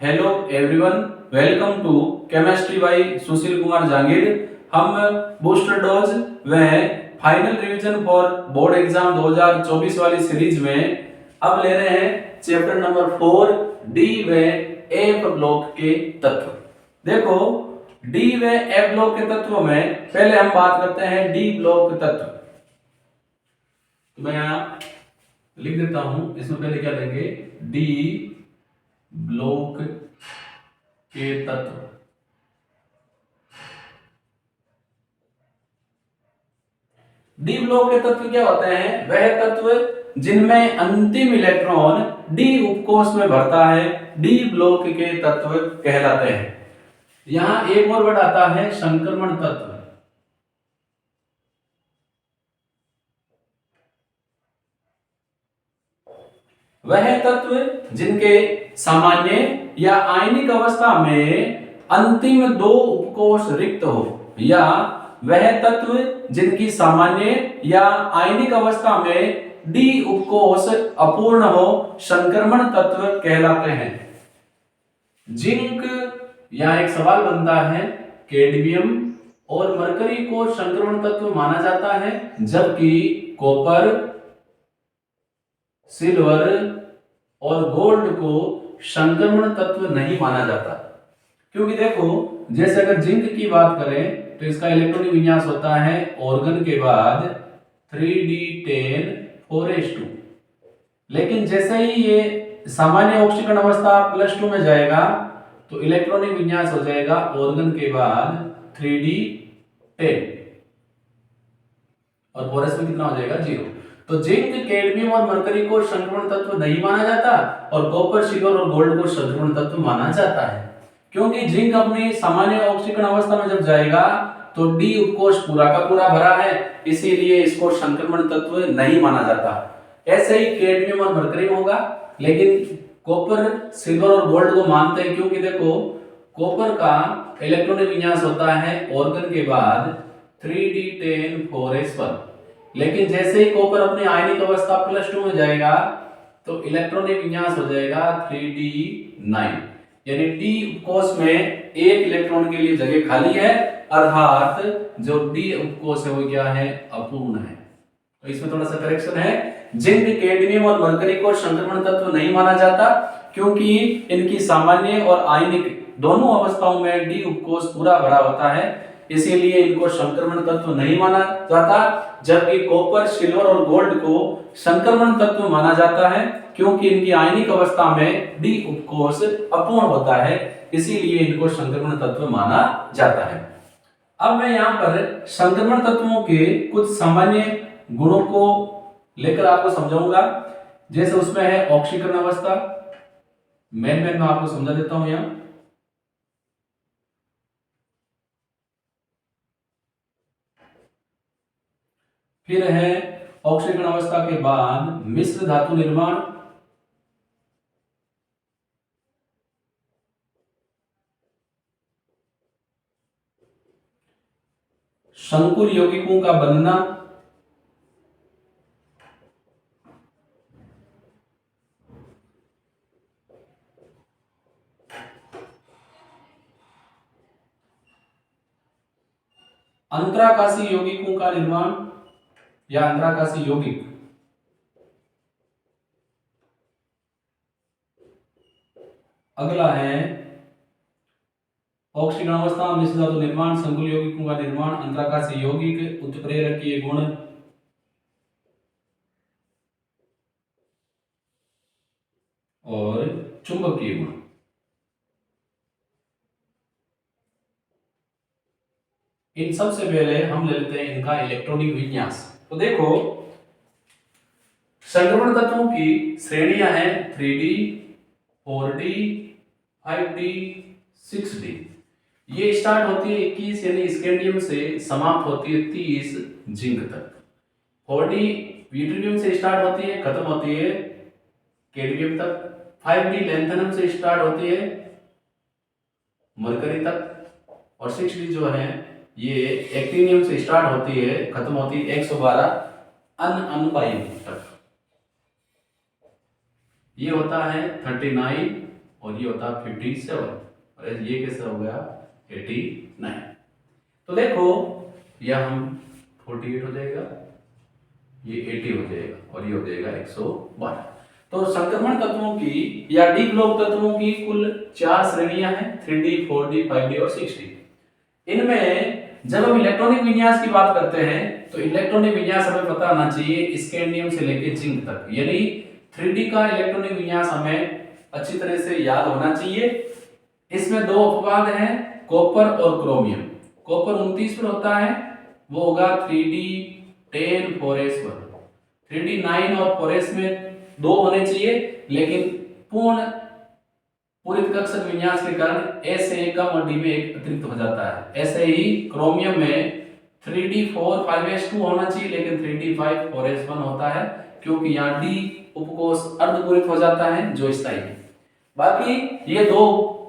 Hello everyone, welcome to chemistry by Sushil Kumar Jahangir. हम booster dose व final revision for board exam 2024 वाली series में अब ले रहे हैं चैप्टर नंबर 4 डी व एफ ब्लॉक के तत्व। देखो, डी व एफ ब्लॉक के तत्व में पहले हम बात करते हैं डी ब्लॉक तत्व। तो मैं यहाँ लिख देता हूं, इसमें पहले क्या लेंगे, डी ब्लॉक के तत्व। डी ब्लॉक के तत्व क्या होते हैं? वह तत्व जिनमें अंतिम इलेक्ट्रॉन डी उपकोष में भरता है डी ब्लॉक के तत्व कहलाते हैं। यहां एक और वर्ड आता है संक्रमण तत्व। वह तत्व जिनके सामान्य या आयनिक अवस्था में अंतिम दो उपकोष रिक्त हो, या वह तत्व जिनकी सामान्य या आयनिक अवस्था में डी उपकोष अपूर्ण हो संक्रमण तत्व कहलाते हैं। जिंक, यहां एक सवाल बनता है, कैडमियम और मरकरी को संक्रमण तत्व माना जाता है, जबकि कॉपर, सिल्वर और गोल्ड को संक्रमण तत्व नहीं माना जाता। क्योंकि देखो, जैसे अगर जिंक की बात करें तो इसका इलेक्ट्रॉनिक विन्यास होता है ऑर्गन के बाद 3d10 4s2। लेकिन जैसे ही ये सामान्य ऑक्सीकरण अवस्था +2 में जाएगा तो इलेक्ट्रॉनिक विन्यास हो जाएगा ऑर्गन के बाद 3d10 और 4s में कितना हो जाएगा, 0। तो जिंक, कैडमियम और मरकरी को संक्रमण तत्व नहीं माना जाता और कॉपर, सिल्वर और गोल्ड को संक्रमण तत्व माना जाता है। क्योंकि जिंक अपनी सामान्य ऑक्सीकरण अवस्था में जब जाएगा तो डी उपकोष पूरा का पूरा भरा है, इसीलिए इसको संक्रमण तत्व नहीं माना जाता। ऐसे ही कैडमियम और मरकरी होगा, लेकिन कॉपर, सिल्वर और गोल्ड को मानते हैं, क्योंकि देखो कॉपर का इलेक्ट्रॉनिक विन्यास होता है ऑर्गन के बाद 3d10 4s1। लेकिन जैसे ही कॉपर अपनी आयनिक अवस्था +2 में जाएगा तो इलेक्ट्रॉनिक विन्यास हो जाएगा 3d9, यानी डी उपकोष में एक इलेक्ट्रॉन के लिए जगह खाली है, अर्थात जो डी उपकोष है वो क्या है, अपूर्ण है। तो इसमें थोड़ा सा करेक्शन है, जिंक, कैडमियम और मरकरी को संक्रमण तत्व नहीं माना जाता क्योंकि इनकी सामान्य और आयनिक दोनों अवस्थाओं में डी उपकोष पूरा भरा होता है, इसीलिए इनको संक्रमण तत्व नहीं माना जाता। जबकि कॉपर, सिल्वर और गोल्ड को संक्रमण तत्व माना जाता है क्योंकि इनकी आयनिक अवस्था में डी उपकोष अपूर्ण होता है, इसीलिए इनको संक्रमण तत्व माना जाता है। अब मैं यहाँ पर संक्रमण तत्वों के कुछ सामान्य गुणों को लेकर आपको समझाऊंगा। जैसे उसमें है ऑक्सीकरण अवस्था, मैं आपको समझा देता हूं। यहाँ फिर है ऑक्सीकरण अवस्था के बाद मिश्र धातु निर्माण, संकुल यौगिकों का बनना, अंतराकाशी यौगिकों का निर्माण या अंतराकाशी यौगिक, अगला है ऑक्सीकरण अवस्था, मिश्र धातु निर्माण, संकुल यौगिकों का निर्माण, अंतराकाशी यौगिक, उत्प्रेरकीय गुण और चुंबकीय गुण। इन सबसे पहले हम ले लेते हैं इनका इलेक्ट्रॉनिक विन्यास। तो देखो, संक्रमण तत्वों की श्रेणियां हैं 3d, 4d, 5d, 6d। ये स्टार्ट होती है 21 यानी स्कैंडियम से, समाप्त होती है 30 जिंक तक। 4d यूटेरियम से स्टार्ट होती है, खत्म होती है कैडमियम तक। 5d लैंथेनम से स्टार्ट होती है मरकरी तक। और 6d जो है ये एक्टिनियम से स्टार्ट होती है, खत्म होती है 112 अनबाइन तक। ये होता है 39 और ये होता 57 और ये कैसे हो गया 89। तो देखो यह हम 48 हो जाएगा, ये 80 हो जाएगा और ये हो जाएगा 112। तो संक्रमण तत्वों की या डी ब्लॉक तत्वों की कुल 4 श्रेणियां हैं, 3D 4D 5D और 6D। इनमें जब हम इलेक्ट्रॉनिक विन्यास की बात करते हैं तो इलेक्ट्रॉनिक विन्यास हमें पता होना चाहिए स्कैंडियम से लेकर जिंक तक, यानी 3D का इलेक्ट्रॉनिक विन्यास हमें अच्छी तरह से याद होना चाहिए। इसमें 2 अपवाद हैं, कॉपर और क्रोमियम। कॉपर 29 पर होता है, वो होगा 3D 10 4s1, 3D 9 और 4s में 2 होने चाहिए, लेकिन पूरित कक्षक विन्यास के कारण ए से एक कम और डी में एक अतिरिक्त हो जाता है। ऐसे ही क्रोमियम में 3D 4 5s2 होना चाहिए, लेकिन 3D 5 4s1 होता है, क्योंकि यहाँ डी उपकोष अर्धपूरित हो जाता है जो स्थायी है। बाकी ये 2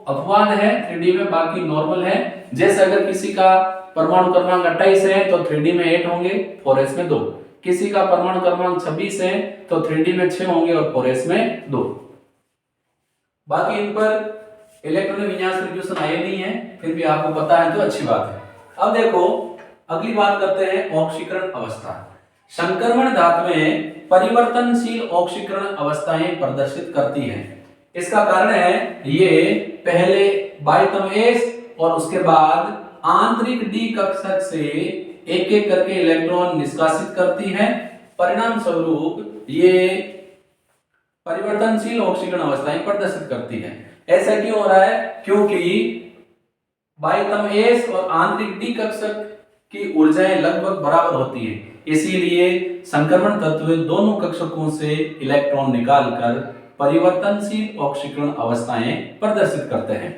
अपवाद है 3D में, बाकी नॉर्मल है। जैसे अगर किसी का परमाणु क्रमांक 28 है तो 3D में 8 होंगे, 4s में 2। किसी का परमाणु क्रमांक 26 है तो 3D में 6 होंगे और 4s में 2। बाकी इन पर इलेक्ट्रॉनिक विन्यास पर क्वेश्चन आए नहीं है, फिर भी आपको पता है तो अच्छी बात है। अब देखो अगली बात करते हैं ऑक्सीकरण अवस्था। संक्रमण धातुएं परिवर्तनशील ऑक्सीकरण अवस्थाएं प्रदर्शित करती हैं। इसका कारण है ये पहले बाह्यतम एस और उसके बाद आंतरिक डी कक्षक से एक एक करके इलेक्ट्रॉन निष्कासित करती है। परिणाम स्वरूप ये परिवर्तनशील ऑक्सीकरण अवस्थाएं प्रदर्शित करती है। ऐसा क्यों हो रहा है? क्योंकि बाह्यतम एस और आंतरिक डी कक्षक की ऊर्जाएं लगभग बराबर होती है, इसीलिए संक्रमण तत्व दोनों कक्षकों से इलेक्ट्रॉन निकालकर परिवर्तनशील ऑक्सीकरण अवस्थाएं प्रदर्शित करते हैं।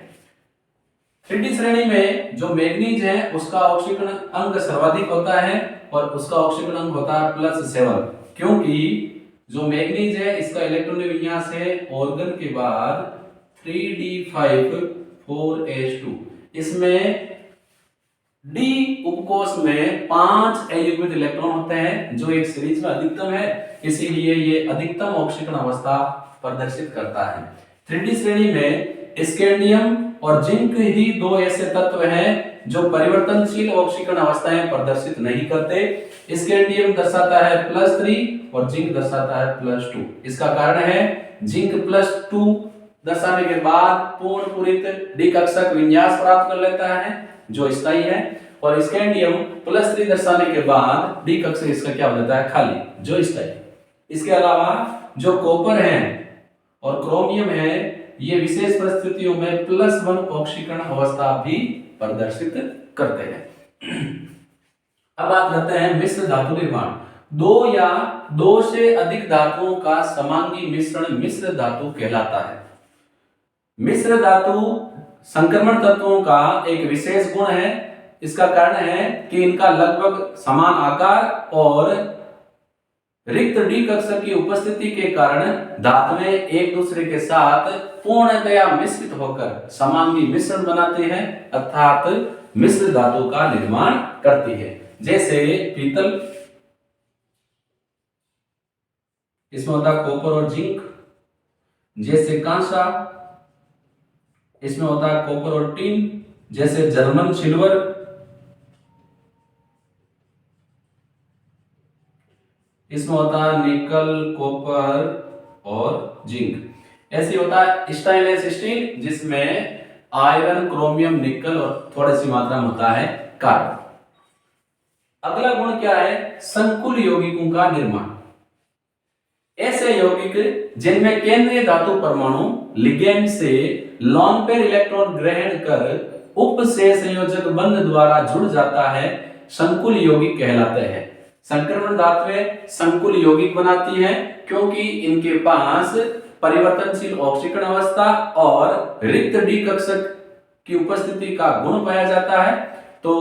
3D श्रेणी में जो मैग्नीज है उसका ऑक्सीकरण अंक सर्वाधिक होता है और उसका ऑक्सीकरण अंक होता है +7, क्योंकि जो मैग्नीज है इसका इलेक्ट्रॉनिक विन्यास है ऑर्गन के बाद 3D5 4s2। इसमें डी उपकोष में 5 अयुग्मित इलेक्ट्रॉन होते हैं जो एक सीरीज में अधिकतम है, इसीलिए ये अधिकतम ऑक्सीकरण अवस्था प्रदर्शित करता है। 3D श्रेणी में स्कैंडियम और जिंक ही 2 ऐसे तत्व हैं जो परिवर्तनशील ऑक्सीकरण अवस्थाएं प्रदर्शित नहीं करते। स्कैंडियम दर्शाता है +3 और जिंक दर्शाता है +2। इसका कारण है जिंक +2 दर्शाने के बाद पूर्णपूरित डी कक्षक विन्यास प्राप्त कर लेता है जो स्थायी है, और स्कैंडियम +3 दर्शाने के बाद डी कक्षक इसका क्या हो जाता है खाली जो स्थायी। इसके अलावा जो कॉपर है और क्रोमियम है ये विशेष परिस्थितियों में +1 ऑक्सीकरण अवस्था भी प्रदर्शित करते हैं। अब बात करते हैं मिश्र धातु निर्माण। 2 या 2 से अधिक धातुओं का समांगी मिश्रण मिश्र धातु कहलाता है। मिश्र धातु संक्रमण तत्वों का एक विशेष गुण है। इसका कारण है कि इनका लगभग समान आकार और रिक्त डी कक्षक की उपस्थिति के कारण धातुएं एक दूसरे के साथ पूर्णतया मिश्रित होकर समांगी मिश्रण बनाते हैं, अर्थात मिश्र धातु का निर्माण करती है। जैसे पीतल, इसमें होता है कॉपर और जिंक। जैसे कांसा, इसमें होता है कॉपर और टिन। जैसे जर्मन सिल्वर, इसमें होता है निकल, कॉपर और जिंक। ऐसे होता है स्टेनलेस स्टील जिसमें आयरन, क्रोमियम, निकल और थोड़ी सी मात्रा में होता है कार्बन। अगला गुण क्या है? संकुल यौगिकों का निर्माण। ऐसे यौगिक जिनमें केंद्रीय धातु परमाणु लिगेंड से लोन पेयर इलेक्ट्रॉन ग्रहण कर उप संयोजक बंध द्वारा जुड़ जाता है संकुल यौगिक कहलाते हैं। संक्रमण धातुएं संकुल यौगिक बनाती हैं क्योंकि इनके पास परिवर्तनशील ऑक्सीकरण अवस्था और रिक्त डी कक्षक की उपस्थिति का गुण पाया जाता है। तो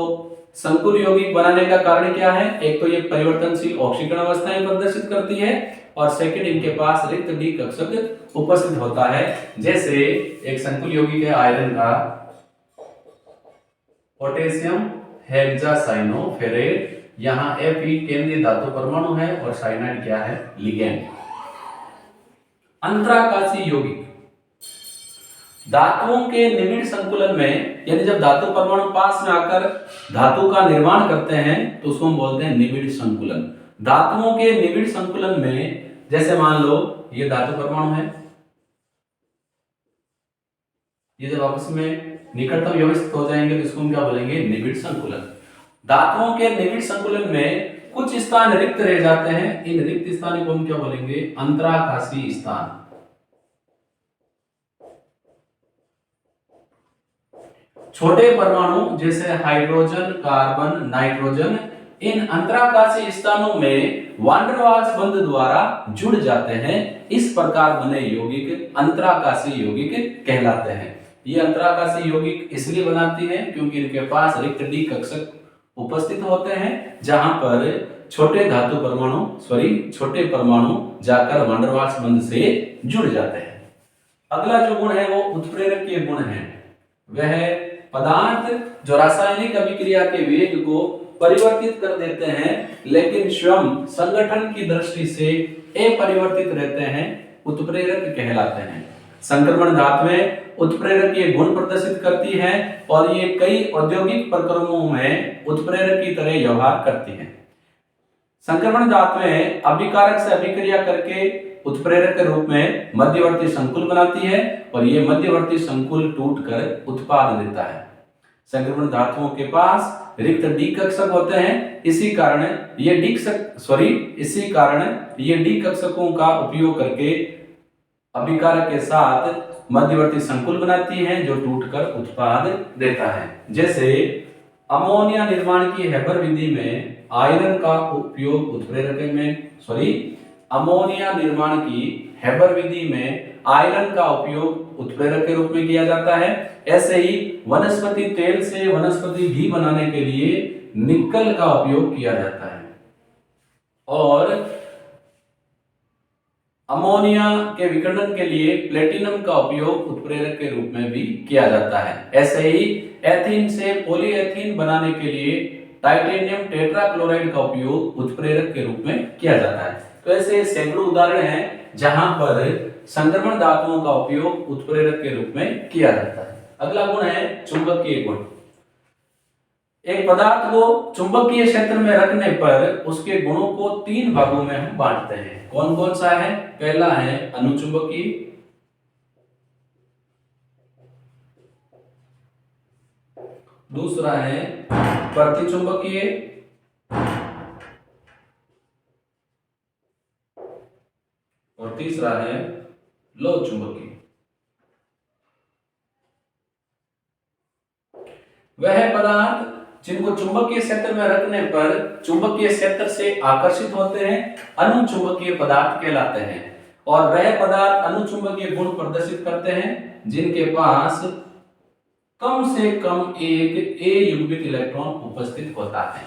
संकुल यौगिक बनाने का कारण क्या है? एक तो ये परिवर्तनशील ऑक्सीकरण अवस्थाएं प्रदर्शित करती है और सेकंड इनके पास रिक्त डी कक्षक उपस्थित होता है। जैसे एक संकुल यौगिक है आयरन का पोटेशियम हेक्सासाइनोफेरेट, यहाँ Fe केंद्रीय धातु परमाणु है और साइनाइड क्या है? लिगेंड। अंतराकाशी यौगिक। धातुओं के निबिड़ संकुलन में, यानी जब धातु परमाणु पास में आकर धातु का निर्माण करते हैं तो उसको हम बोलते हैं निबिड़ संकुलन। धातुओं के निबिड़ संकुलन में जैसे मान लो ये धातु परमाणु है, ये जब आपस में निकटतम व्यवस्थित हो जाएंगे तो इसको हम क्या बोलेंगे, निबिड़ संकुलन। धातुओं के निबिड़ संकुलन में कुछ स्थान रिक्त रह जाते हैं, इन रिक्त स्थानों को हम क्या बोलेंगे, अंतराकाशीय स्थान। छोटे परमाणु जैसे हाइड्रोजन, कार्बन, नाइट्रोजन, इन अंतराकाशीय स्थानों में वान डेर वाल्स बंध द्वारा जुड़ जाते हैं। इस प्रकार बने यौगिक अंतराकाशीय यौगिक कहलाते हैं। ये अंतराकाशीय यौगिक इसलिए बनाती है क्योंकि इनके पास रिक्त डी कक्षक उपस्थित होते हैं, जहां पर छोटे परमाणु जाकर वान डेर वाल्स बंध से जुड़ जाते हैं। अगला जो गुण है वो उत्प्रेरकीय गुण है। वह पदार्थ जो रासायनिक अभिक्रिया के वेग को परिवर्तित कर देते हैं लेकिन स्वयं संगठन की दृष्टि से अपरिवर्तित रहते हैं, उत्प्रेरक कहलाते हैं। संक्रमण धातुएं उत्प्रेरकीय गुण प्रदर्शित करती हैं और ये कई औद्योगिक प्रक्रमों में उत्प्रेरक की तरह व्यवहार करती हैं। संक्रमण धातुएं अभिकारक से अभिक्रिया करके उत्प्रेरक के रूप में मध्यवर्ती संकुल बनाती है और ये मध्यवर्ती संकुल टूटकर उत्पाद देता है। संक्रमण धातुओं के पास रिक्त डी कक्षक होते हैं, इसी कारण ये डी कक्षकों का उपयोग करके अभिकारक के साथ मध्यवर्ती संकुल बनाती हैं जो टूटकर उत्पाद देता है। जैसे अमोनिया निर्माण की हेबर विधि में आयरन का उपयोग उत्प्रेरक में अमोनिया निर्माण की हेबर विधि में आयरन का उपयोग उत्प्रेरक के रूप में किया जाता है। ऐसे ही वनस्पति तेल से वनस्पति घी बनाने के लिए निकल का उपयोग किया जाता है और अमोनिया के विकर्ण के लिए प्लेटिनम का उपयोग उत्प्रेरक के रूप में भी किया जाता है। ऐसे ही एथीन से पॉलीएथीन बनाने के लिए टाइटेनियम टेट्राक्लोराइड का उपयोग उत्प्रेरक के रूप में किया जाता है। तो ऐसे सैकड़ों उदाहरण हैं जहां पर संक्रमण धातुओं का उपयोग उत्प्रेरक के रूप में किया जाता है। अगला गुण है चुंबकीय गुण। एक पदार्थ को चुंबकीय क्षेत्र में रखने पर उसके गुणों को 3 भागों में हम बांटते हैं। कौन कौन सा है? पहला है अनुचुंबकीय, दूसरा है प्रतिचुंबकीय और तीसरा है लौह चुंबकीय। वह पदार्थ जिनको चुंबकीय क्षेत्र में रखने पर चुंबकीय क्षेत्र से आकर्षित होते हैं अनुचुंबकीय पदार्थ कहलाते हैं और वह पदार्थ अनुचुंबकीय गुण प्रदर्शित करते हैं जिनके पास कम से कम एक ए युग्मित इलेक्ट्रॉन उपस्थित होता है।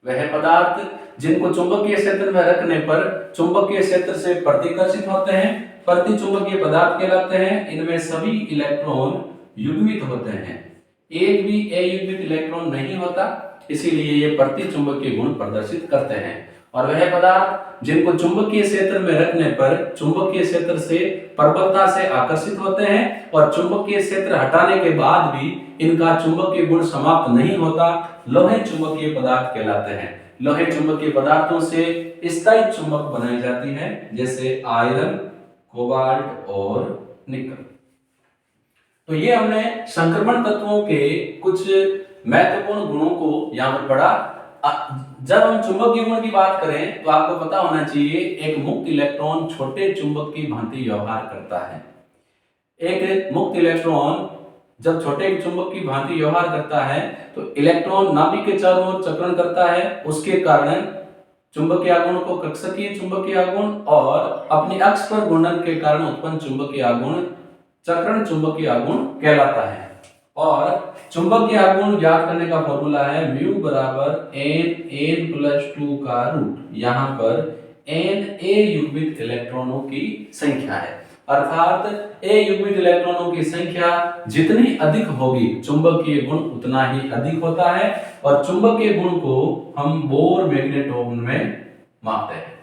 वह पदार्थ जिनको चुंबकीय क्षेत्र में रखने पर चुंबकीय क्षेत्र से प्रतिकर्षित होते हैं प्रतिचुंबकीय पदार्थ कहलाते हैं। इनमें सभी इलेक्ट्रॉन युग्मित होते हैं, एक भी अयुग्मित इलेक्ट्रॉन नहीं होता, इसीलिए ये प्रतिचुंबकीय गुण प्रदर्शित करते हैं। और वह पदार्थ जिनको चुंबकीय क्षेत्र में रखने पर चुंबकीय क्षेत्र से प्रबलता से आकर्षित होते हैं और चुंबकीय क्षेत्र हटाने के बाद भी इनका चुंबकीय गुण समाप्त नहीं होता, लोहे चुंबकीय पदार्थ कहलाते हैं। लोहे चुंबकीय पदार्थों से स्थायी चुंबक बनाई जाती है जैसे आयरन, कोबाल्ट और निकल। तो ये हमने संक्रमण तत्वों के कुछ महत्वपूर्ण गुणों को यहाँ पर पढ़ा। जब हम चुंबकीय गुण की बात करें तो आपको पता होना चाहिए एक मुक्त इलेक्ट्रॉन छोटे चुंबक की भांति व्यवहार करता है। एक मुक्त इलेक्ट्रॉन जब छोटे चुंबक की भांति व्यवहार करता है तो इलेक्ट्रॉन नाभिक के चारों ओर चक्रण करता है, उसके कारण चुंबकीय आघूर्ण को कक्षकीय चुंबकीय आघूर्ण और अपनी अक्ष पर घूर्णन के कारण उत्पन्न चुंबकीय आघूर्ण चक्रण चुंबकीय आघूर्ण कहलाता है। और चुंबकीय आघूर्ण ज्ञात करने का फॉर्मूला है म्यू बराबर n+2 का रूट। यहाँ पर n a युग्मित इलेक्ट्रॉनों की संख्या है, अर्थात a युग्मित इलेक्ट्रॉनों की संख्या जितनी अधिक होगी चुंबकीय गुण उतना ही अधिक होता है और चुंबकीय गुण को हम बोर मैग्नेट्रोन में मापते हैं।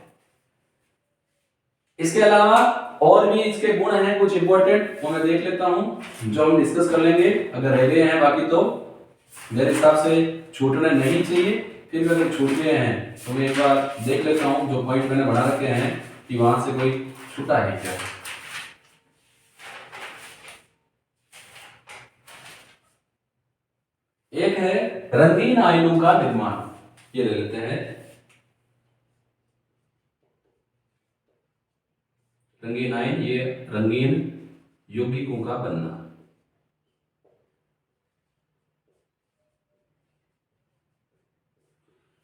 इसके अलावा और भी इसके गुण हैं कुछ इंपॉर्टेंट, वो मैं देख लेता हूं जो हम डिस्कस कर लेंगे। अगर रह गए हैं बाकी तो मेरे हिसाब से छूटने नहीं चाहिए, फिर भी अगर छूट गए हैं तो मैं एक बार देख लेता हूं जो पॉइंट मैंने बना रखे हैं कि वहां से कोई छूटा है क्या। एक है रंगीन आयनों का निर्माण, ये ले लेते हैं। रंगीन आयन, ये रंगीन यौगिकों का बनना।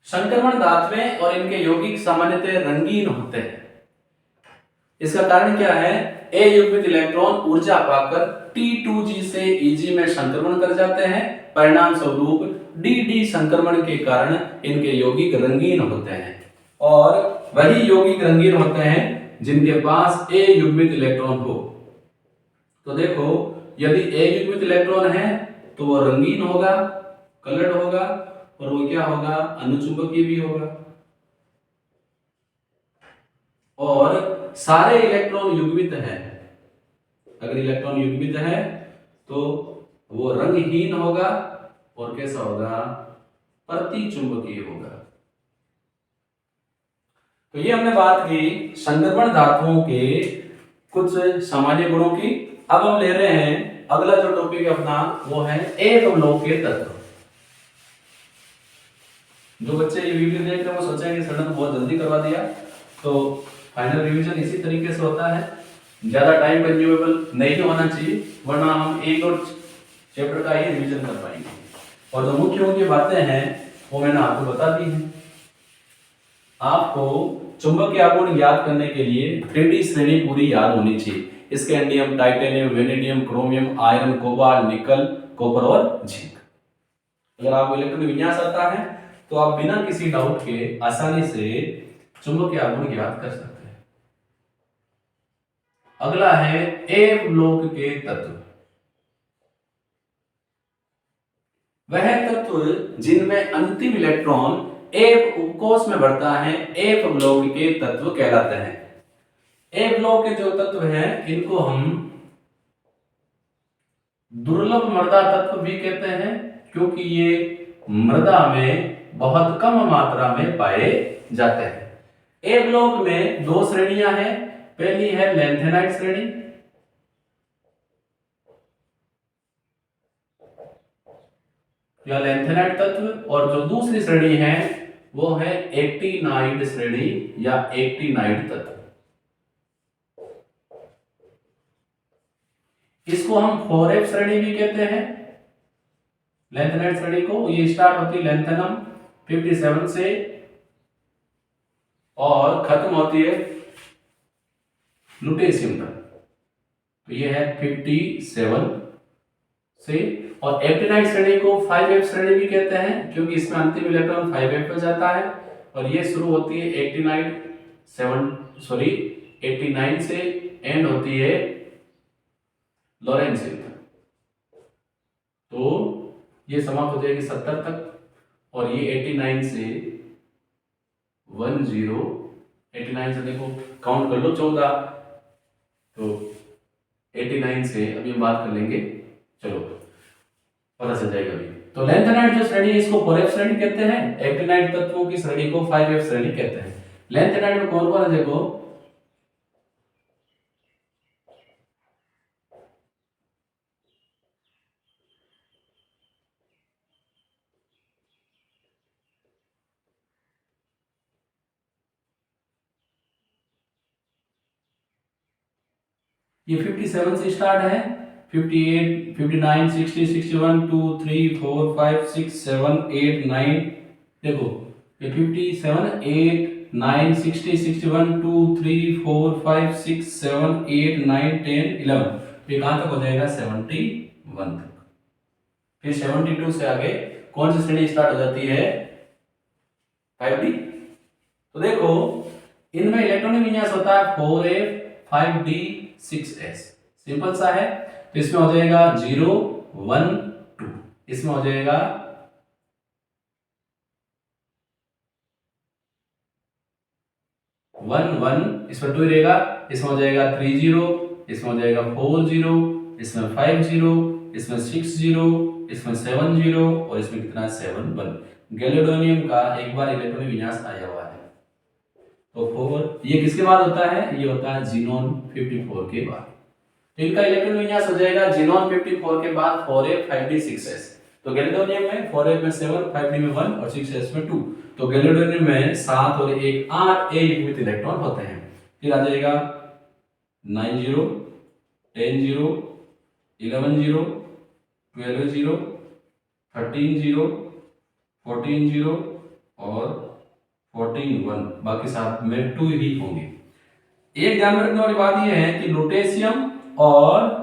संक्रमण धातुएं और इनके यौगिक सामान्यतः रंगीन होते हैं। इसका कारण क्या है? ए युग्मित इलेक्ट्रॉन ऊर्जा पाकर T2G से Eg में संक्रमण कर जाते हैं। परिणाम स्वरूप DD संक्रमण के कारण इनके यौगिक रंगीन होते हैं, और वही यौगिक रंगीन होते हैं जिनके पास ए युग्मित इलेक्ट्रॉन हो। तो देखो, यदि ए युग्मित इलेक्ट्रॉन है तो वो रंगीन होगा, कलर्ड होगा, और वो क्या होगा? अनुचुंबकीय भी होगा। और सारे इलेक्ट्रॉन युग्मित है, अगर इलेक्ट्रॉन युग्मित है तो वो रंगहीन होगा और कैसा होगा? प्रतिचुंबकीय होगा। तो ये हमने बात की संक्रमण धातुओं के कुछ सामान्य गुणों की। अब हम ले रहे हैं अगला जो टॉपिक है अपना, वो है एक अवलोक के तत्व। जो बच्चे ये वीडियो देख रहे हैं वो सोचेंगे सर ने तो बहुत जल्दी करवा दिया, तो फाइनल रिवीजन इसी तरीके से होता है, ज्यादा टाइम कंज्यूमेबल नहीं होना चाहिए, वरना हम एक और चैप्टर का ही रिवीजन कर पाएंगे। और जो मुख्य मुख्य बातें हैं वो मैंने आपको बता दी हैं। आपको चुंबकीय आघूर्ण याद करने के लिए 3D श्रेणी पूरी याद होनी चाहिए। Scandium, titanium, vanadium, chromium, iron, cobalt, निकल, कॉपर और जिंक। अगर आपको इलेक्ट्रॉन विन्यास आता है तो आप बिना किसी डाउट के आसानी से चुंबकीय आघूर्ण याद कर सकते हैं। अगला है अवलोक के तत्व। वह तत्व जिनमें अंतिम इलेक्ट्रॉन एक उपकोष में बढ़ता है अवलोक के तत्व कहलाते हैं। अवलोक के जो तत्व हैं इनको हम दुर्लभ मृदा तत्व भी कहते हैं, क्योंकि ये मृदा में बहुत कम मात्रा में पाए जाते हैं। अवलोक में दो श्रेणियां हैं। पहली है लैंथेनाइट श्रेणी, या लैंथेनाइट तत्व, और जो दूसरी श्रेणी है वो है एक्टिनाइड श्रेणी या एक्टिनाइड तत्व। इसको हम 4f श्रेणी भी कहते हैं। लैंथेनाइट श्रेणी को, ये स्टार्ट होती है लैंथेनम 57 से और खत्म होती है लुटेशियम तक। तो ये है 57 से। और एक्टिनाइड श्रेणी को 5f श्रेणी भी कहते हैं, क्योंकि इसमें अंतिम इलेक्ट्रॉन 5f पे जाता है, और ये शुरू होती है 89 से एंड होती है लॉरेंशियम तक। तो ये समाप्त हो जाएगी 70 तक, और ये 89 से 89 से देखो काउंट कर लो 14, तो 89 से अभी हम बात कर लेंगे, चलो पता चल जाएगा अभी। तो लैंथेनाइट जो श्रेणी है इसको 4f श्रेणी कहते हैं, एक्टिनाइड तत्वों की श्रेणी को 5f श्रेणी कहते हैं। लैंथेनाइट में कौन कौन है देखो, ये 57 से स्टार्ट है, 58, 59, 60, 61, 2, 3, 4, 5, 6, 7, 8, 9, देखो ये 57, 8, 9, 60, 61, 2, 3, 4, 5, 6, 7, 8, 9, 10, 11, ये कहां तक हो जाएगा? 71 तक। फिर 72 से आगे कौन सी श्रेणी स्टार्ट हो जाती है? 5d। तो देखो इनमें इलेक्ट्रॉनिक विन्यास होता है 4f, 5d, 6s। सिंपल सा है। तो इसमें हो जाएगा 0, 1, 2, इसमें हो जाएगा 1 1, इसमें 2 रहेगा, इसमें हो जाएगा 3 0, इसमें हो जाएगा 4 0, इसमें 5 0, इसमें 6 0, इसमें 7 0 और इसमें कितना 7 1। गैलिडोनियम का एक बार इलेक्ट्रॉनिक विन्यास आया हुआ है। तो 4 ये किसके बाद होता है? ये होता है जीनोन 54 के बाद। तो इनका इलेक्ट्रॉन विन्यास हो जाएगा जीनोन 54 के बाद 4a 5d 6s। तो गैलिडोनियम में 4a में 7, 5d में 1 और 6s में 2। तो गैलिडोनियम में 7 और 1 8 a युग्मित इलेक्ट्रॉन होते हैं। फिर आ जाएगा 9 0, 10 0, 11 0, 12 0, 13 0, 14 0 और 14 1, बाकी साथ में 2 ही होंगे। एक ध्यान में रखने वाली बात यह है कि लुटेशियम और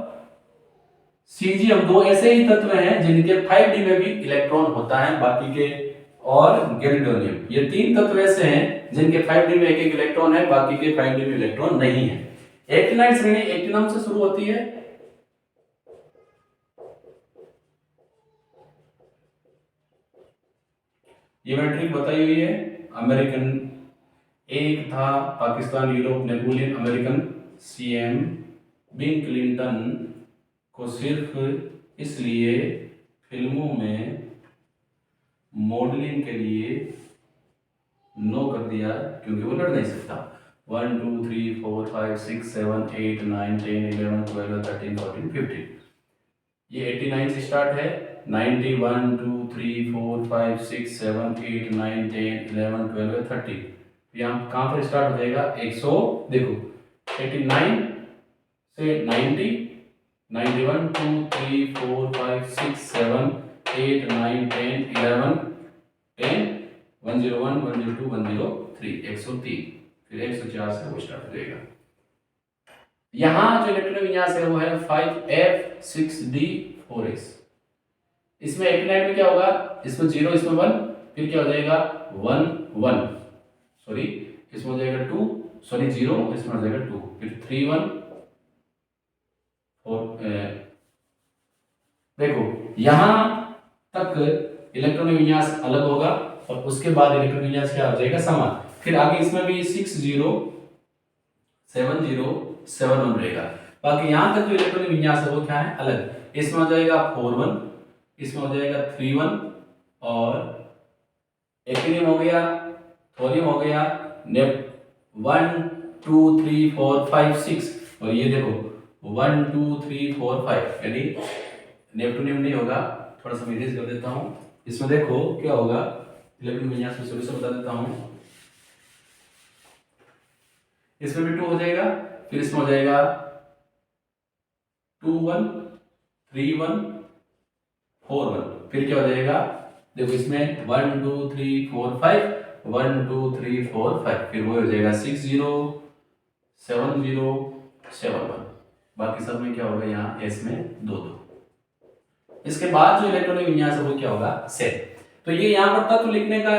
सीजियम दो ऐसे ही तत्व हैं जिनके 5d में भी इलेक्ट्रॉन होता है, बाकी के और गैलिडोनियम ये तीन तत्व ऐसे हैं जिनके 5d में एक एक इलेक्ट्रॉन है, बाकी के 5d में इलेक्ट्रॉन नहीं है। एक्टिनाइड श्रेणी एक्टिनम से शुरू होती है। ये मैंने ट्रिक बताई हुई है। अमेरिकन एक था, Pakistan, Europe, Napoleon, American, CM, bill Clinton को सिर्फ इसलिए फिल्मों में मॉडलिंग के लिए नो कर दिया क्योंकि वो लड़ नहीं सकता। 1 2 3 4 5 6 7 8 9 10 11 12 13 14 15 ये 89 से स्टार्ट है। 90 1 2 3 4 5 6 7 8 9 10 11 12 13 यहाँ कहाँ पर स्टार्ट हो जाएगा? 100 देखो 89 से 90 91 2 3 4 5 6 7 8 9 10 11 10 101 102 103 103 फिर 104 से वो स्टार्ट हो जाएगा। यहाँ जो इलेक्ट्रॉनिक विन्यास है वो है 5f6d4s। इसमें एक्टिनाइड में क्या होगा? इसमें 0, इसमें 1, फिर क्या हो जाएगा 1 1 सॉरी इसमें हो जाएगा 2 सॉरी 0, इसमें हो जाएगा 2, फिर 3 1 और देखो यहां तक इलेक्ट्रॉनिक विन्यास अलग होगा और उसके बाद इलेक्ट्रॉनिक विन्यास क्या हो जाएगा? समान। फिर आगे इसमें भी 6 0 7 0 7 1 रहेगा। बाकी यहां तक जो इलेक्ट्रॉनिक विन्यास है वो क्या है? अलग। इसमें हो जाएगा 4 1, इसमें हो जाएगा 3 1 और एक्टिनियम हो गया, थोरियम हो गया, नेप 1 2 3 4 5 6 और ये देखो 1 2 3 4 5 यानी नेपटूनियम नहीं होगा। थोड़ा सा इरेज कर देता हूं। इसमें देखो क्या होगा, इलेक्ट्रॉनिक विन्यास में सॉल्यूशन बता देता हूं। इसमें भी 2 हो जाएगा, फिर इसमें हो जाएगा 2 1 3 1 4 1, फिर क्या हो जाएगा? देखो इसमें 1 2 3 4 5 1 2 3 4 5 फिर वो हो जाएगा 6 0 7 0 7 1। बाकी सब में क्या होगा? यहाँ एस में 2 2। इसके बाद जो इलेक्ट्रॉनिक विन्यास है वो क्या होगा? सेट। तो ये यहाँ पर तत्व लिखने का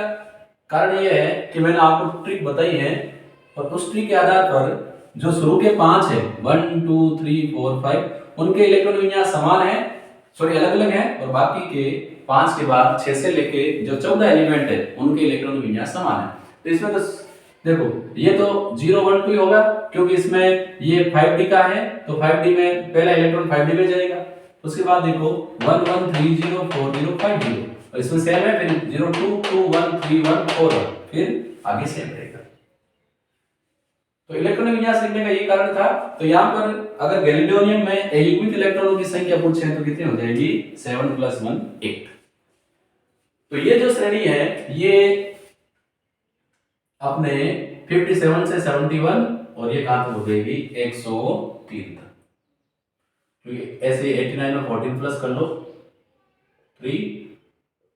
कारण ये है कि मैंने आपको ट्रिक बताई है और उस ट्रिक के आधार पर जो शुरू के 5 है 1 2 3 4 5 उनके इलेक्ट्रॉनिक विन्यास समान है, सॉरी अलग अलग है, और बाकी के 5 के बाद 6 से लेके जो 14 एलिमेंट है उनके इलेक्ट्रॉनिक विन्यास समान है। तो इसमें तो देखो ये तो 0 1 2 होगा क्योंकि इसमें ये 5d का है तो 5d में पहला इलेक्ट्रॉन 5d में जाएगा। उसके बाद देखो 1 1 3 0 4 0 5 0 और इसमें सेम है, फिर 0 2 2 1 3 1 4 1 फिर आगे सेम रहेगा। तो इलेक्ट्रॉनिक विन्यास लिखने का ये कारण था। तो यहाँ पर अगर गैलिडोनियम में अयुग्मित इलेक्ट्रॉनों की संख्या पूछे तो कितनी हो जाएगी? 7 + 1 8। तो ये जो श्रेणी है ये अपने 57 से 71 और ये कहां तक हो जाएगी? 103 तक। तो ऐसे 89 में 14 प्लस कर लो 3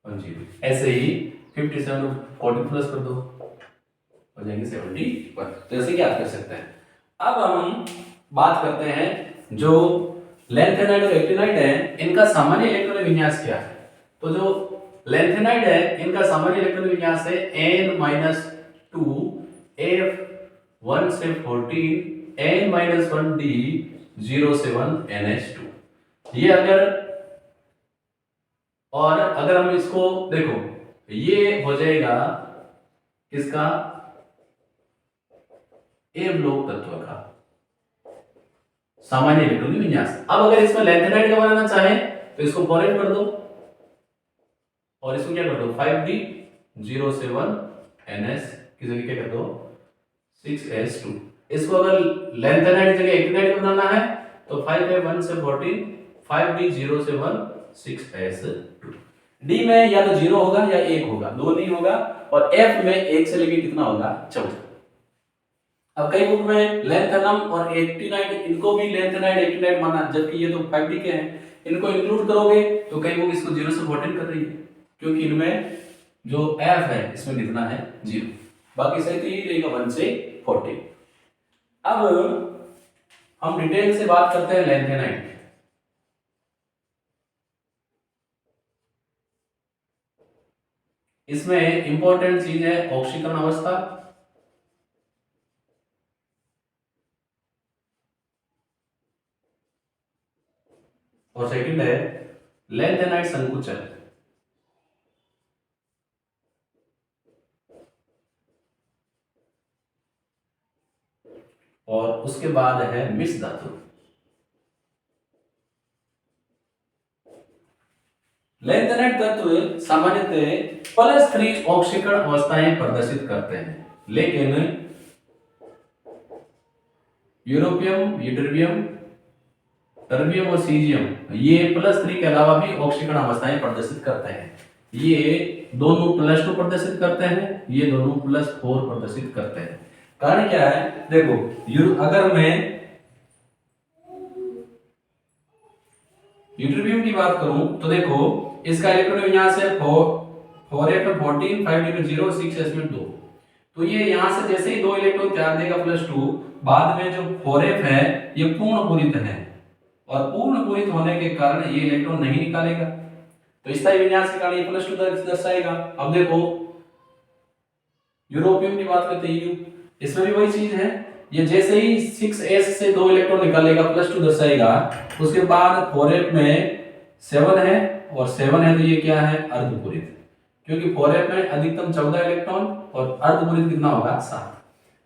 1 0, ऐसे ही 57 में 14 प्लस कर दो हो जाएंगे 71। तो ऐसे क्या कर सकते हैं। अब हम बात करते हैं जो लैंथेनाइड और एक्टिनाइड है इनका सामान्य इलेक्ट्रॉनिक विन्यास क्या है। तो जो लैंथेनाइड है इनका सामान्य इलेक्ट्रॉनिक विन्यास है n-2 f1 से 14 n-1d 07 nh2। ये अगर हम इसको देखो ये हो जाएगा इसका ए ब्लॉक तत्व का सामान्य इलेक्ट्रॉनिक विन्यास। अब अगर इसमें लैंथेनाइड का बनाना चाहे तो इसको फॉरवर्ड कर दो और इसको क्या कर दो 5D07 NS की जगह क्या कर दो 6S2। इसको अगर लैंथेनाइड की जगह एक्टिनाइड बनाना है तो 5F1 से 14 5D0 से 6S2। डी में या तो 0 होगा या 1 होगा, दो नहीं होगा, और F में 1 से लेके कितना होगा 14। अब कई बुक में लैंथेनम और एक्टिनाइड, इनको भी लैंथेनाइड एक्टिनाइड माना, जबकि ये तो 5D के हैं। इनको इंक्लूड करोगे तो कई बुक इसको 0 से 14 कर रही है, क्योंकि इनमें जो F है इसमें कितना है 0, बाकी सही तो यही रहेगा 1 से 14। अब हम डिटेल से बात करते हैं लैंथेनाइड। इसमें इंपॉर्टेंट चीज है ऑक्सीकरण अवस्था, और सेकंड है लैंथेनाइड संकुचन। और उसके बाद है मिश्र धातु। लैंथेनाइड तत्व सामान्यतः +3 ऑक्सीकरण अवस्थाएं प्रदर्शित करते हैं, लेकिन यूरोपियम, यूट्रिबियम, टर्बियम और सीजियम ये +3 के अलावा भी ऑक्सीकरण अवस्थाएं प्रदर्शित करते हैं। ये दोनों +2 प्रदर्शित करते हैं, ये दोनों +4 प्रदर्शित करते हैं। कारण क्या है, देखो अगर मैं यूट्रिबियम की बात करूं तो देखो इसका इलेक्ट्रॉन विन्यास है 4F 14 5D 0 6S 2। तो ये यहां से जैसे ही 2 इलेक्ट्रॉन त्याग देगा +2, बाद में जो 4F है ये पूर्ण पूरित है, और पूर्ण पूरित होने के कारण ये इलेक्ट्रॉन नहीं निकालेगा, तो स्थायी विन्यास के कारण ये +2 दर्शाएगा। अब देखो यूरोपियम की बात करते हैं, इसमें भी वही चीज है, ये जैसे ही 6S से 2 इलेक्ट्रॉन निकालेगा +2 दर्शाएगा, उसके बाद 4F में 7 है और 7 है तो ये क्या है अर्धपूरित, क्योंकि 4F में अधिकतम 14 इलेक्ट्रॉन और अर्धपूरित कितना होगा 7।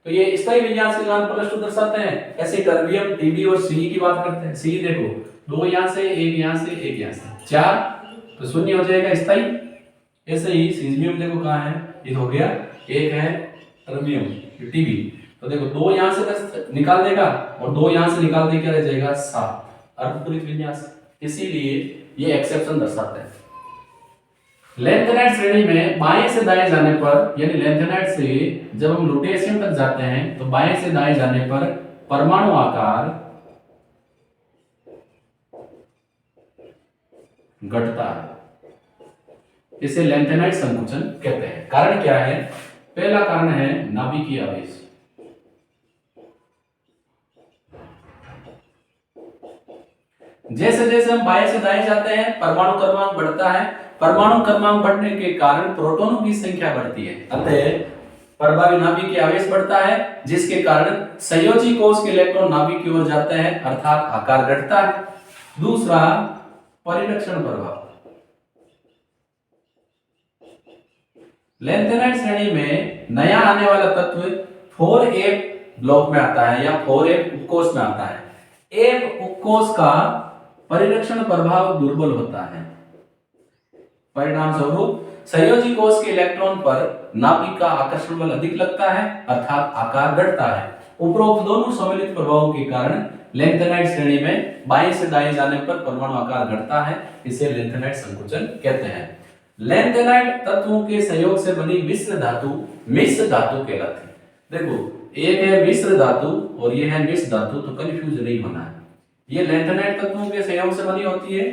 तो ये स्थायी विन्यास के कारण +2 दर्शाते हैं। ऐसे टर्बियम, टीबी और सी की बात करते हैं, सी देखो 2 यहां से, 1 यहां से, 1 यहां से, 4 तो शून्य हो जाएगा स्थायी। ऐसे ही सीजियम देखो कहां है, ये हो गया, 1 है टर्बियम टीबी, तो देखो 2 यहां से निकाल देगा और 2 यहां से निकाल दे क्या रह जाएगा 7, अर्धपूरित विन्यास, इसीलिए ये एक्सेप्शन दर्शाते हैं। लैंथेनाइड श्रेणी में बाएं से दाएं जाने पर, यानी लैंथेनाइड से जब हम लुटेशियम तक जाते हैं तो बाएं से दाएं जाने पर परमाणु आकार घटता है, इसे लैंथेनाइड संकुचन कहते हैं। कारण क्या है, पहला कारण है नाभिकीय आवेश। जैसे जैसे हम बाएं से दाएं जाते हैं परमाणु क्रमांक बढ़ता है, परमाणु क्रमांक बढ़ने के कारण प्रोटॉनों की संख्या बढ़ती है, अतः प्रभावी नाभिकीय आवेश बढ़ता है, जिसके कारण संयोजी कोश के इलेक्ट्रॉन नाभिक की ओर जाते हैं, अर्थात आकार घटता है। दूसरा परिरक्षण प्रभाव। लैंथेनाइड श्रेणी में नया आने वाला तत्व 4F ब्लॉक में आता है या 4F उपकोष में आता है। F उपकोष का परिरक्षण प्रभाव दुर्बल होता है, परिणाम स्वरूप संयोजी कोश के इलेक्ट्रॉन पर नाभिक का आकर्षण बल अधिक लगता है, अर्थात आकार घटता है। उपरोक्त दोनों सम्मिलित प्रभावों के कारण लैंथेनाइड श्रेणी में बाएं से दाएं जाने पर परमाणु आकार घटता है, इसे लैंथेनाइड संकुचन कहते हैं। लैंथेनाइड तत्वों के संयोग से बनी मिश्र धातु कहलाती है। देखो एक है मिश्र धातु और ये है मिश्र धातु, तो कंफ्यूज नहीं होना है। ये लैंथेनाइड तत्वों के संयोग से बनी होती है,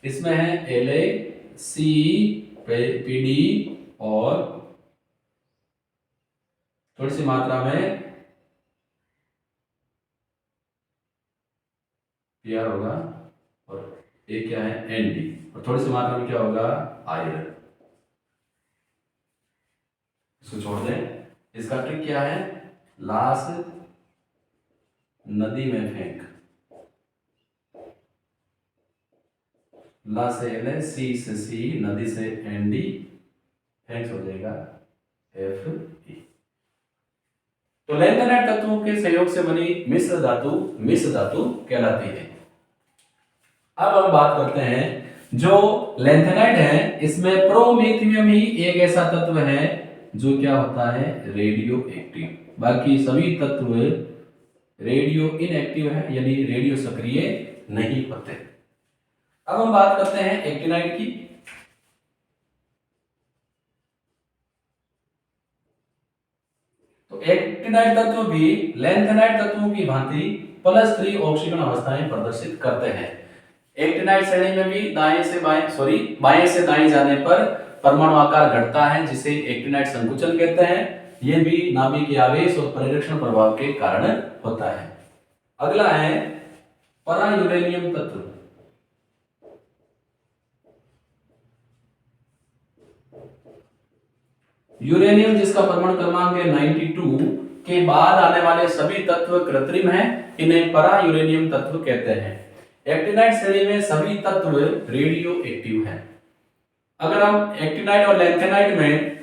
इसमें है LaCPD और थोड़ी सी मात्रा में Pr होगा, और एक क्या है Nd, और थोड़ी सी मात्रा में क्या होगा आयरन। इसको छोड़ दें। इसका ट्रिक क्या है, लाश नदी में फेंक, ला से L, सी से C, नदी से Nd, फेंक हो जाएगा Fe। तो लैंथेनाइड तत्वों के संयोग से बनी मिश्र धातु कहलाती है। अब हम बात करते हैं, जो लैंथेनाइड है इसमें प्रोमेथियम ही एक ऐसा तत्व है जो क्या होता है, रेडियो एक्टिव। बाकी सभी तत्व रेडियो इनएक्टिव है, यानी रेडियो सक्रिय नहीं होते। अब हम बात करते हैं एक्टिनाइड की। तो एक्टिनाइड तत्व भी लैंथेनाइड तत्वों की भांति +3 ऑक्सीकरण अवस्थाएं प्रदर्शित करते हैं। एक्टिनाइड श्रेणी में भी बाएं से दाएं जाने पर परमाणु आकार घटता है, जिसे एक्टिनाइड संकुचन कहते हैं। यह भी नाभिकीय आवेश और परिरक्षण प्रभाव के कारण होता है। अगला है परायूरेनियम तत्व। यूरेनियम जिसका परमाणु क्रमांक है 92 के बाद आने वाले सभी तत्व कृत्रिम हैं, इन्हें परायूरेनियम तत्व कहते हैं। एक्टिनाइड श्रेणी में सभी तत्व रेडियो एक्टिव हैं। अगर हम एक्टिनाइड और लैंथेनाइड में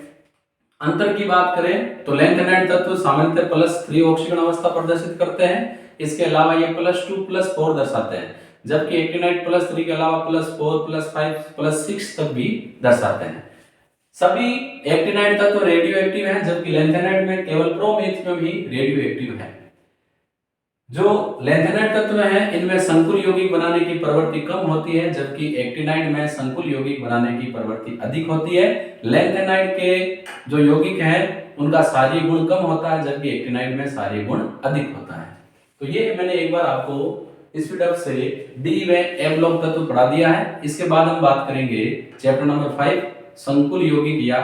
अंतर की बात करें तो लैंथेनाइड तत्व सामान्यतः +3 ऑक्सीकरण अवस्था प्रदर्शित करते हैं। इसके अलावा ये +2 +4 दर्शाते हैं, जबकि एक्टिनाइड +3 के अलावा +4 +5 +6 तक भी दर्शाते हैं। सभी एक्टिनाइड तत्व रेडियो एक्टिव हैं, जबकि लैंथेनाइड में केवल प्रोमेथियम ही रेडियो एक्टिव है। जो लैंथेनाइड तत्व हैं इनमें संकुल यौगिक बनाने की प्रवृत्ति कम होती है, जबकि एक्टिनाइड में संकुल यौगिक बनाने की प्रवृत्ति अधिक होती है। लैंथेनाइड के जो यौगिक हैं उनका क्षारीय गुण कम होता है, जबकि एक्टिनाइड में क्षारीय गुण अधिक होता है। तो ये मैंने एक बार आपको स्पीड अप से डी व एफ ब्लॉक तत्व पढ़ा दिया है। इसके बाद हम बात करेंगे चैप्टर नंबर 5 संकुल यौगिक या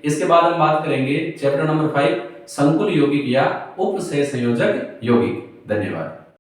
इसके बाद हम बात करेंगे चैप्टर नंबर 5 संकुल यौगिक या उपसहसंयोजक यौगिक। धन्यवाद।